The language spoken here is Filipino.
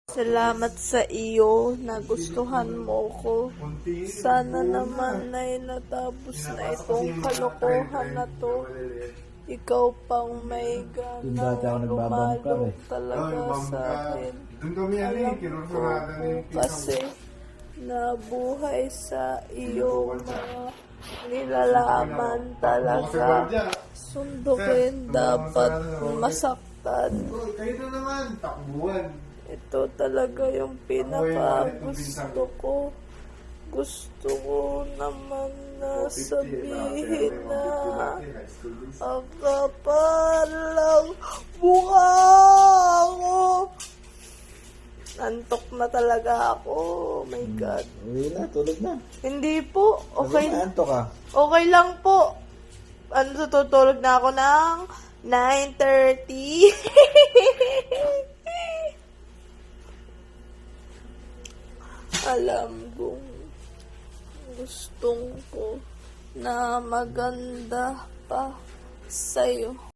Salamat sa iyo, nagustuhan mo ko. Sana naman ay natapos na itong kalokohan na to. Ikaw pang may ganang lumalog talaga sa akin. Alam ko kasi nabuhay sa iyo mga nilalaman talaga. Sundukin dapat masaktan. Kayo na naman, takbuhan. Ito talaga yung pinaka-gusto ko. Gusto ko naman na sabihin na akapalang mukha ako. Nantok na talaga ako. Oh my God. Uwi na, tulog na. Hindi po. Okay. Antok ka? Okay lang po. Ano, tutulog na ako ng 9:30. Alam kong gustong ko na maganda pa sa'yo.